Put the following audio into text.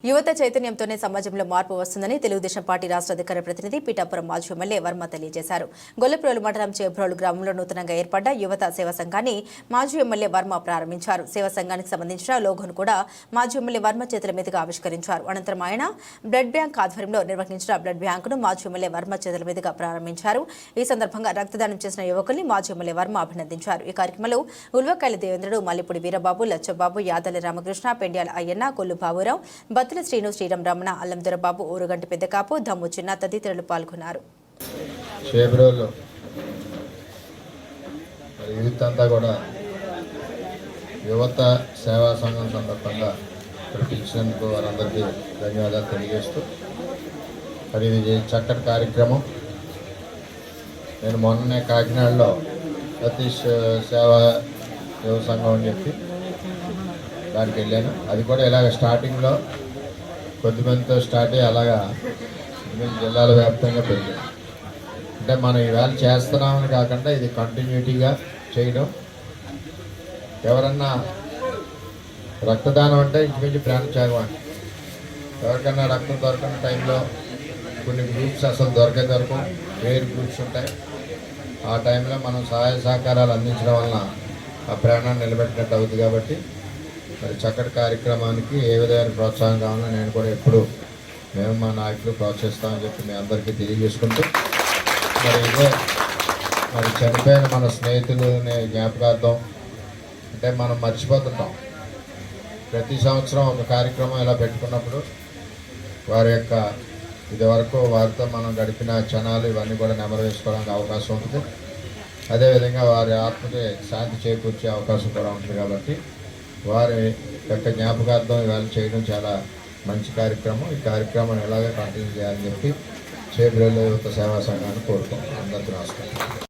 యువత చైతన్యంతోనే సమాజంలో మార్పు వస్తుందని తెలుగుదేశం పార్టీ రాష్ట్ర అధికార ప్రతినిధి పీఠాపురం మాజీ ఎమ్మెల్యే వర్మ తెలియజేశారు. గొల్లప్రోలు మండలం చేబ్రోలు గ్రామంలో నూతనంగా ఏర్పడ్డ యువత సేవా సంఘాన్ని మాజీ ఎమ్మెల్యే వర్మ ప్రారంభించారు. సేవా సంఘానికి సంబంధించిన లోగోను కూడా మాజీ ఎమ్మెల్యే వర్మ చేతుల మీదుగా ఆవిష్కరించారు. అనంతరం ఆయన బ్లడ్ బ్యాంక్ ఆధ్వర్యంలో నిర్వహించిన బ్లడ్ బ్యాంకును మాజీ ఎమ్మెల్యే వర్మ చేతుల మీదుగా ప్రారంభించారు. ఈ సందర్భంగా రక్తదానం చేసిన యువకుల్ని మాజీ ఎమ్మెల్యే వర్మ అభినందించారు. ఈ కార్యక్రమంలో ఉల్వకాయల దేవేంద్రుడు, మల్లిపూడి వీరబాబు, లచ్చబాబు, యాదల రామకృష్ణ, పెండ్యాల అయ్యన్న, కొల్లు బాబురావు, బత్తుల శ్రీను, శ్రీరామ్ రమణ, అల్లం దొరబాబు, ఊరుగంటి పెద్దకాపు, దమ్ము చిన్న తదితరులు పాల్గొన్నారు. యువత సేవా సంఘం సందర్భంగా పిలిచినందుకు వారందరికీ ధన్యవాదాలు తెలియజేస్తూ మరి ఇది చక్కటి కార్యక్రమం. నేను మొన్ననే కాకినాడలో సతీష్ సేవా యువ సంఘం అని చెప్పి దానికి వెళ్ళాను. అది కూడా ఇలాగ స్టార్టింగ్లో కొద్దిమందితో స్టార్ట్ అయ్యి అలాగా జిల్లాల వ్యాప్తంగా పెరిగింది. అంటే మనం ఈవేళ చేస్తున్నామని కాకుండా ఇది కంటిన్యూటీగా చేయడం. ఎవరన్నా రక్తదానం అంటే ఇంచుమించు ప్రాణత్యాగం అండి. ఎవరికన్నా రక్తం దొరకని టైంలో కొన్ని గ్రూప్స్ అసలు దొరకవు, వేరు గ్రూప్స్ ఉంటాయి. ఆ టైంలో మనం సహాయ సహకారాలు అందించడం వలన ఆ ప్రాణాన్ని నిలబెట్టినట్టు అవుతుంది. కాబట్టి మరి చక్కటి కార్యక్రమానికి ఏ విధమైన ప్రోత్సాహం కావాలని నేను కూడా ఎప్పుడు మేము మా నాయకులు ప్రోత్సహిస్తామని చెప్పి మీ అందరికీ తెలియజేసుకుంటూ మరి ఇదే మరి చనిపోయిన మన స్నేహితులని జ్ఞాపకార్థం అంటే మనం మర్చిపోతుంటాం. ప్రతి సంవత్సరం ఒక కార్యక్రమం ఇలా పెట్టుకున్నప్పుడు వారి యొక్క ఇదివరకు వారితో మనం గడిపిన క్షణాలు ఇవన్నీ కూడా నెమరు వేసుకోవడానికి అవకాశం ఉంటుంది. అదేవిధంగా వారి ఆత్మకి శాంతి చేకూర్చే అవకాశం కూడా ఉంటుంది. కాబట్టి వారి యొక్క జ్ఞాపకార్థం ఇవాళ చేయడం చాలా మంచి కార్యక్రమం. ఈ కార్యక్రమాన్ని ఎలాగే కంటిన్యూ చేయాలని చెప్పి చేబ్రోలు యువత సేవా సంఘాన్ని కోరుకుంటున్నాం. అందరికీ నమస్కారం.